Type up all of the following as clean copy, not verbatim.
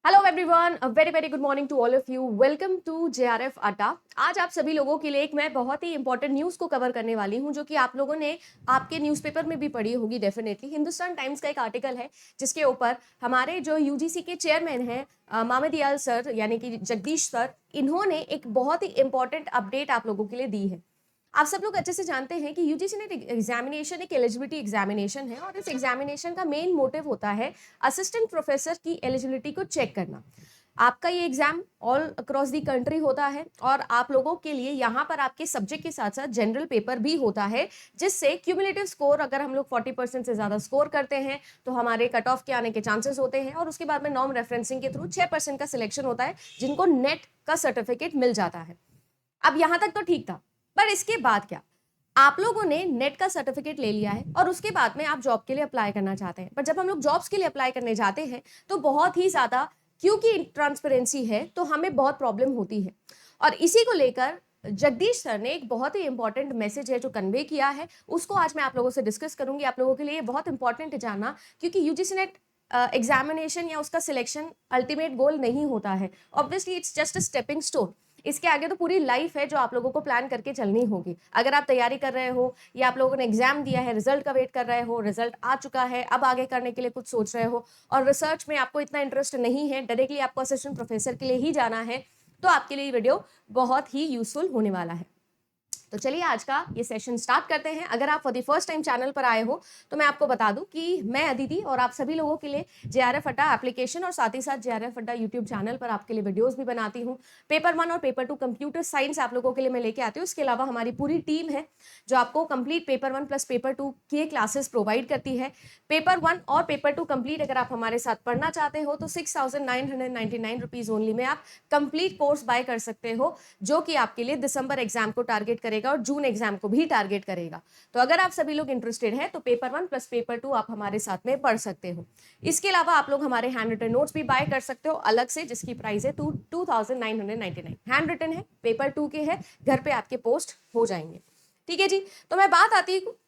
Hello everyone, a very very good morning to all of you. Welcome to JRF Adda. आज आप सभी लोगों के लिए एक मैं बहुत ही इंपॉर्टेंट न्यूज़ को कवर करने वाली हूं, जो कि आप लोगों ने आपके न्यूज़पेपर में भी पढ़ी होगी डेफिनेटली। हिंदुस्तान टाइम्स का एक आर्टिकल है जिसके ऊपर हमारे जो यूजीसी के चेयरमैन हैं मामदियाल सर यानी कि जगदीश सर, इन्होंने एक बहुत ही इंपॉर्टेंट अपडेट आप लोगों के लिए दी है। आप सब लोग अच्छे से जानते हैं कि यूजीसी नेट एग्जामिनेशन एक एलिजिबिलिटी एग्जामिनेशन है और इस एग्जामिनेशन का मेन मोटिव होता है असिस्टेंट प्रोफेसर की एलिजिबिलिटी को चेक करना। आपका ये exam all across the country होता है और आप लोगों के लिए यहाँ पर आपके सब्जेक्ट के साथ साथ जनरल पेपर भी होता है, जिससे क्यूमुलेटिव स्कोर अगर हम लोग 40% से ज्यादा स्कोर करते हैं तो हमारे कट ऑफ के आने के चांसेस होते हैं और उसके बाद में नॉर्म रेफरेंसिंग के थ्रू 6% का सिलेक्शन होता है, जिनको नेट का सर्टिफिकेट मिल जाता है। अब यहां तक तो ठीक था, पर इसके बाद क्या? आप लोगों ने नेट का सर्टिफिकेट ले लिया है और उसके बाद में आप जॉब के लिए अप्लाई करना चाहते हैं, पर जब हम लोग जॉब्स के लिए अप्लाई करने जाते हैं तो बहुत ही ज्यादा, क्योंकि ट्रांसपेरेंसी है तो हमें बहुत प्रॉब्लम होती है। और इसी को लेकर जगदीश सर ने एक बहुत ही इंपॉर्टेंट मैसेज है जो कन्वे किया है, उसको आज मैं आप लोगों से डिस्कस करूंगी। आप लोगों के लिए बहुत इंपॉर्टेंट है जानना, क्योंकि यूजीसी नेट एग्जामिनेशन या उसका सिलेक्शन अल्टीमेट गोल नहीं होता है। Obviously it's just a stepping stone. इसके आगे तो पूरी लाइफ है जो आप लोगों को प्लान करके चलनी होगी। अगर आप तैयारी कर रहे हो या आप लोगों ने एग्जाम दिया है, रिजल्ट का वेट कर रहे हो, रिजल्ट आ चुका है, अब आगे करने के लिए कुछ सोच रहे हो और रिसर्च में आपको इतना इंटरेस्ट नहीं है, डायरेक्टली आपको असिस्टेंट प्रोफेसर के लिए ही जाना है, तो आपके लिए ये वीडियो बहुत ही यूजफुल होने वाला है। तो चलिए आज का ये सेशन स्टार्ट करते हैं। अगर आप for the first time channel पर आए हो तो मैं आपको बता दूं कि मैं अदिति और आप सभी लोगों के लिए जेआरएफ अड्डा एप्लीकेशन और साथ ही साथ जेआरएफ अड्डा यूट्यूब चैनल पर आपके लिए वीडियोस भी बनाती हूँ। पेपर 1 और पेपर 2 कंप्यूटर साइंस आप लोगों के लिए मैं लेके आती हूँ। इसके अलावा हमारी पूरी टीम है जो आपको कंप्लीट पेपर 1 प्लस पेपर 2 की क्लासेस प्रोवाइड करती है। पेपर 1 और पेपर 2 कंप्लीट अगर आप हमारे साथ पढ़ना चाहते हो तो 6,999 रुपीज ओनली में आप कंप्लीट कोर्स बाय कर सकते हो, जो कि आपके लिए दिसंबर एग्जाम को टारगेट करेगा और जून एग्जाम को भी टारगेट करेगा। तो अगर आप सभी लोग इंटरेस्टेड हैं तो पेपर 1 प्लस पेपर 2 आप हमारे साथ में पढ़ सकते हो। इसके अलावा आप लोग हमारे हैंड रिटन नोट्स भी बाय कर सकते हो अलग से, जिसकी प्राइस है 2,999। हैंड रिटन है, पेपर 2 के है, घर पे आपके पोस्ट हो जाएंगे। ठीक है जी। तो मैं बात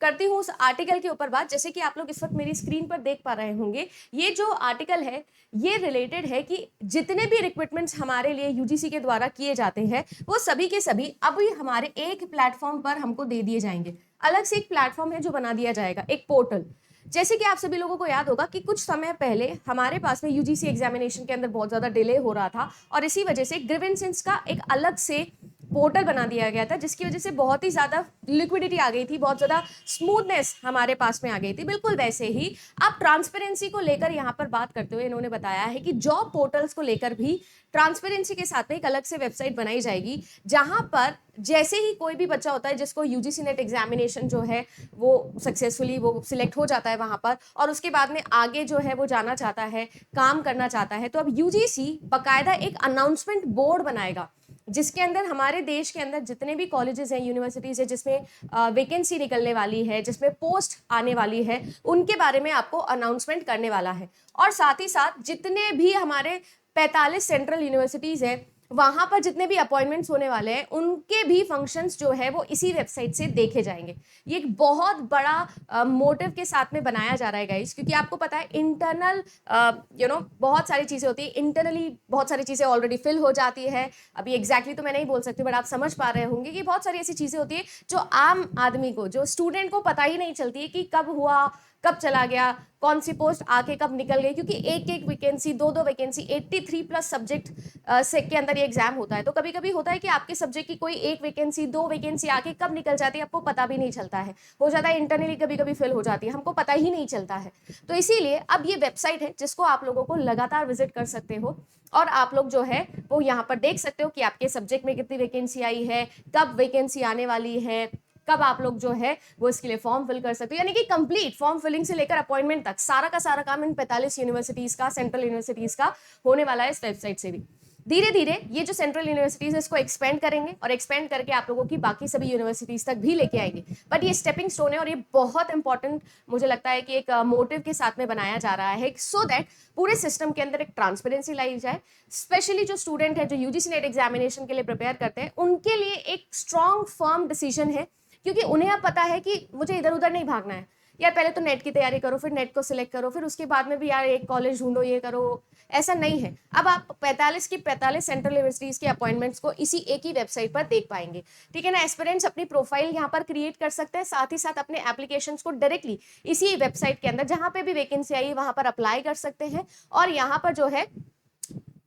करती हूँ उस आर्टिकल के ऊपर बात। जैसे कि आप लोग इस वक्त मेरी स्क्रीन पर देख पा रहे होंगे, ये जो आर्टिकल है ये रिलेटेड है कि जितने भी रिक्रूटमेंट्स हमारे लिए यूजीसी के द्वारा किए जाते हैं वो सभी के सभी अभी हमारे एक प्लेटफॉर्म पर हमको दे दिए जाएंगे। अलग से एक प्लेटफॉर्म है जो बना दिया जाएगा, एक पोर्टल। जैसे कि आप सभी लोगों को याद होगा कि कुछ समय पहले हमारे पास में यूजीसी एग्जामिनेशन के अंदर बहुत ज्यादा डिले हो रहा था और इसी वजह से ग्रीवेंसेस का एक अलग से पोर्टल बना दिया गया था, जिसकी वजह से बहुत ही ज्यादा लिक्विडिटी आ गई थी, बहुत ज्यादा स्मूथनेस हमारे पास में आ गई थी। बिल्कुल वैसे ही अब ट्रांसपेरेंसी को लेकर यहाँ पर बात करते हुए इन्होंने बताया है कि जॉब पोर्टल्स को लेकर भी ट्रांसपेरेंसी के साथ में एक अलग से वेबसाइट बनाई जाएगी, जहां पर जैसे ही कोई भी बच्चा होता है जिसको यूजीसी नेट एग्जामिनेशन जो है वो सक्सेसफुली वो सिलेक्ट हो जाता है वहां पर और उसके बाद में आगे जो है वो जाना चाहता है, काम करना चाहता है, तो अब यूजीसी बकायदा एक अनाउंसमेंट बोर्ड बनाएगा, जिसके अंदर हमारे देश के अंदर जितने भी कॉलेजेस हैं, यूनिवर्सिटीज है, जिसमें वैकेंसी निकलने वाली है, जिसमें पोस्ट आने वाली है, उनके बारे में आपको अनाउंसमेंट करने वाला है। और साथ ही साथ जितने भी हमारे 45 सेंट्रल यूनिवर्सिटीज है, वहां पर जितने भी अपॉइंटमेंट्स होने वाले हैं उनके भी फंक्शंस जो है वो इसी वेबसाइट से देखे जाएंगे। ये एक बहुत बड़ा मोटिव के साथ में बनाया जा रहा है गाइस, क्योंकि आपको पता है इंटरनल बहुत सारी चीजें होती है, इंटरनली बहुत सारी चीजें ऑलरेडी फिल हो जाती है। अभी एग्जैक्टली तो मैं नहीं बोल सकती, बट आप समझ पा रहे होंगे कि बहुत सारी ऐसी चीजें होती है जो आम आदमी को, जो स्टूडेंट को पता ही नहीं चलती है कि कब हुआ, कब चला गया, कौन सी पोस्ट आके कब निकल गई, क्योंकि एक एक वैकेंसी, दो दो वैकेंसी, 83 प्लस सब्जेक्ट से के अंदर ये एग्जाम होता है। तो कभी कभी होता है कि आपके सब्जेक्ट की कोई एक वैकेंसी, दो वैकेंसी आके कब निकल जाती है आपको पता भी नहीं चलता है, हो जाता है इंटरनली कभी कभी फिल हो जाती है, हमको पता ही नहीं चलता है। तो इसीलिए अब ये वेबसाइट है जिसको आप लोगों को लगातार विजिट कर सकते हो और आप लोग जो है वो यहाँ पर देख सकते हो कि आपके सब्जेक्ट में कितनी वैकेंसी आई है, कब वैकेंसी आने वाली है, कब आप लोग जो है वो इसके लिए फॉर्म फिल कर सकते हो। यानी कि कंप्लीट फॉर्म फिलिंग से लेकर अपॉइंटमेंट तक सारा का सारा काम इन 45 यूनिवर्सिटीज का, सेंट्रल यूनिवर्सिटीज का होने वाला है इस वेबसाइट से भी। धीरे धीरे ये जो सेंट्रल यूनिवर्सिटीज है इसको एक्सपेंड करेंगे और एक्सपेंड करके आप लोगों की बाकी सभी यूनिवर्सिटीज तक भी लेके आएंगे। बट ये स्टेपिंग स्टोन है और ये बहुत इंपॉर्टेंट मुझे लगता है कि एक मोटिव के साथ में बनाया जा रहा है, सो दैट पूरे सिस्टम के अंदर एक ट्रांसपेरेंसी लाई जाए। स्पेशली जो स्टूडेंट है जो यूजीसी नेट एग्जामिनेशन के लिए प्रिपेयर करते हैं उनके लिए एक स्ट्रॉन्ग फर्म डिसीजन है, क्योंकि उन्हें अब पता है कि मुझे इधर उधर नहीं भागना है। यार पहले तो नेट की तैयारी करो, फिर नेट को सिलेक्ट करो, फिर उसके बाद में भी यार एक कॉलेज ढूंढो, ये करो, ऐसा नहीं है। अब आप 45 की 45 सेंट्रल यूनिवर्सिटीज के अपॉइंटमेंट्स को इसी एक ही वेबसाइट पर देख पाएंगे, ठीक है ना। एस्पिरेंट्स अपनी प्रोफाइल यहाँ पर क्रिएट कर सकते हैं, साथ ही साथ अपने एप्लीकेशंस को डायरेक्टली इसी वेबसाइट के अंदर जहां पे भी वैकेंसी आई वहां पर अप्लाई कर सकते हैं। और यहाँ पर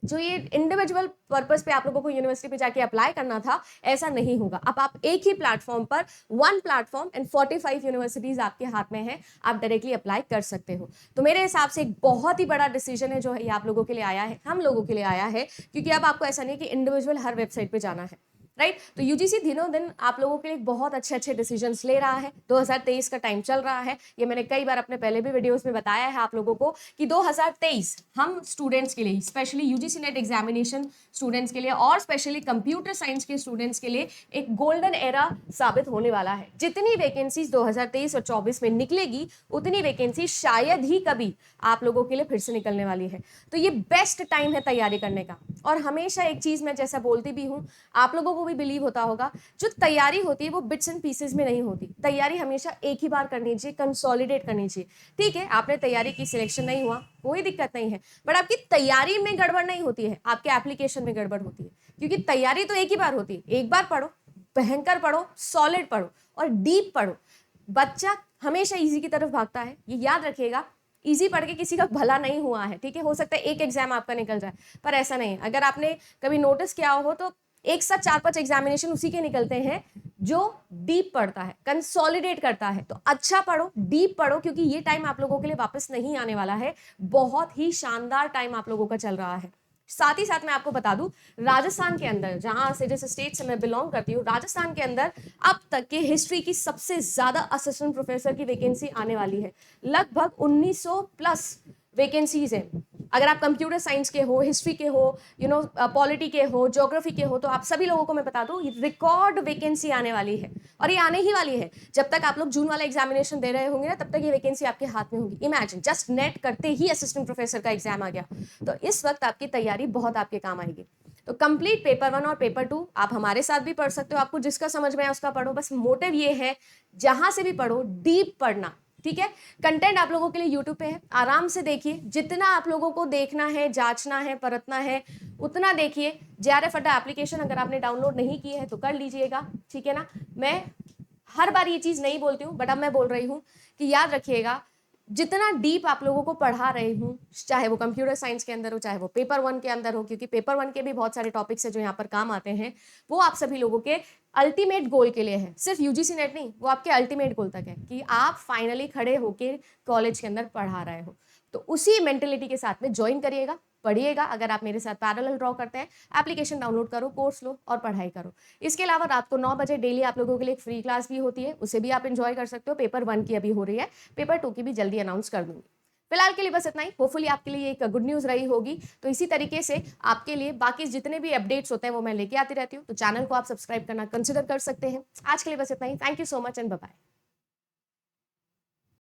जो ये इंडिविजुअल पर्पस पे आप लोगों को यूनिवर्सिटी पे जाके अप्लाई करना था, ऐसा नहीं होगा। अब आप एक ही प्लेटफॉर्म पर, वन प्लेटफॉर्म एंड 45 यूनिवर्सिटीज आपके हाथ में है, आप डायरेक्टली अप्लाई कर सकते हो। तो मेरे हिसाब से एक बहुत ही बड़ा डिसीजन है जो है ये आप लोगों के लिए आया है, हम लोगों के लिए आया है, क्योंकि अब आपको ऐसा नहीं कि इंडिविजुअल हर वेबसाइट पे जाना है, राइट। तो यूजीसी दिनों दिन आप लोगों के लिए बहुत अच्छे अच्छे डिसीजंस ले रहा है। 2023 का टाइम चल रहा है, ये मैंने कई बार अपने पहले भी वीडियोस में बताया है आप लोगों को कि 2023 हम स्टूडेंट्स के लिए, specially UGC net examination students के लिए और स्पेशली कंप्यूटर साइंस के स्टूडेंट्स के लिए एक गोल्डन एरा साबित होने वाला है। जितनी वैकेंसीज 2023 और 24 में निकलेगी, उतनी वैकेंसी शायद ही कभी आप लोगों के लिए फिर से निकलने वाली है। तो ये बेस्ट टाइम है तैयारी करने का। और हमेशा एक चीज मैं जैसा बोलती भी हूँ, आप लोगों को भी बिलीव होता होगा, जो तैयारी होती है वो बिट्स एंड पीसेस में नहीं होती। तैयारी हमेशा एक ही बार करनी चाहिए, कंसोलिडेट करनी चाहिए। ठीक है, आपने तैयारी की, सिलेक्शन नहीं हुआ, कोई दिक्कत नहीं है, बट आपकी तैयारी में गड़बड़ नहीं होती है, आपके एप्लीकेशन में गड़बड़ होती है। क्योंकि तैयारी तो एक ही बार होती है, एक बार पढ़ो, भयंकर पढ़ो, सॉलिड पढ़ो और डीप पढ़ो। बच्चा हमेशा इजी की तरफ भागता है, ये याद रखिएगा। इजी पढ़ के किसी का भला नहीं हुआ है, ठीक है। हो सकता है एक एग्जाम आपका निकल जाए, पर ऐसा नहीं है। अगर आपने कभी नोटिस किया हो तो एक साथ 4-5 एग्जामिनेशन उसी के निकलते हैं जो डीप पढ़ता है, कंसोलिडेट करता है। तो अच्छा पढ़ो, डीप पढ़ो, क्योंकि ये टाइम आप लोगों के लिए वापस नहीं आने वाला है। बहुत ही शानदार टाइम आप लोगों का चल रहा है। साथ ही साथ मैं आपको बता दूं, राजस्थान के अंदर, जहां से जिस स्टेट से मैं बिलोंग करती हूँ, राजस्थान के अंदर अब तक के हिस्ट्री की सबसे ज्यादा असिस्टेंट प्रोफेसर की वैकेंसी आने वाली है। लगभग 1900 प्लस वैकेंसीज है। अगर आप कंप्यूटर साइंस के हो, हिस्ट्री के हो, पॉलिटी के हो, ज्योग्राफी के हो, तो आप सभी लोगों को मैं बता दूं, रिकॉर्ड वैकेंसी आने वाली है। और ये आने ही वाली है। जब तक आप लोग जून वाला एग्जामिनेशन दे रहे होंगे ना, तब तक ये वैकेंसी आपके हाथ में होगी। इमेजिन, जस्ट नेट करते ही असिस्टेंट प्रोफेसर का एग्जाम आ गया। तो इस वक्त आपकी तैयारी बहुत आपके काम आएगी। तो कंप्लीट पेपर 1 और पेपर 2 आप हमारे साथ भी पढ़ सकते हो। आपको जिसका समझ में आए उसका पढ़ो, बस मोटिव ये है, जहां से भी पढ़ो डीप पढ़ना, ठीक है। कंटेंट आप लोगों के लिए यूट्यूब पे है, आराम से देखिए। जितना आप लोगों को देखना है, जांचना है, परखना है, उतना देखिए। जेआरएफ अड्डा एप्लीकेशन अगर आपने डाउनलोड नहीं की है तो कर लीजिएगा, ठीक है ना। मैं हर बार ये चीज नहीं बोलती हूँ, बट अब मैं बोल रही हूँ कि याद रखिएगा, जितना डीप आप लोगों को पढ़ा रही हूँ, चाहे वो कंप्यूटर साइंस के अंदर हो, चाहे वो पेपर 1 के अंदर हो, क्योंकि पेपर 1 के भी बहुत सारे टॉपिक्स है जो यहाँ पर काम आते हैं, वो आप सभी लोगों के अल्टीमेट गोल के लिए है। सिर्फ यूजीसी नेट नहीं, वो आपके अल्टीमेट गोल तक है कि आप फाइनली खड़े होकर कॉलेज के अंदर पढ़ा रहे हो। तो उसी मेंटेलिटी के साथ में ज्वाइन करिएगा, पढ़िएगा। अगर आप मेरे साथ पैरेलल ड्रॉ करते हैं, एप्लीकेशन डाउनलोड करो, कोर्स लो और पढ़ाई करो। इसके अलावा रात को 9 बजे डेली आप लोगों के लिए एक फ्री क्लास भी होती है, उसे भी आप एंजॉय कर सकते हो। पेपर 1 की अभी हो रही है, पेपर 2 की भी जल्दी अनाउंस कर दूंगी। फिलहाल के लिए बस इतना ही। होपफुली आपके लिए एक गुड न्यूज़ रही होगी। तो इसी तरीके से आपके लिए बाकी जितने भी अपडेट्स होते हैं वो मैं लेके आती रहती हूँ। तो चैनल को आप सब्सक्राइब करना कंसिडर कर सकते हैं। आज के लिए बस इतना ही। Thank you so much and bye bye.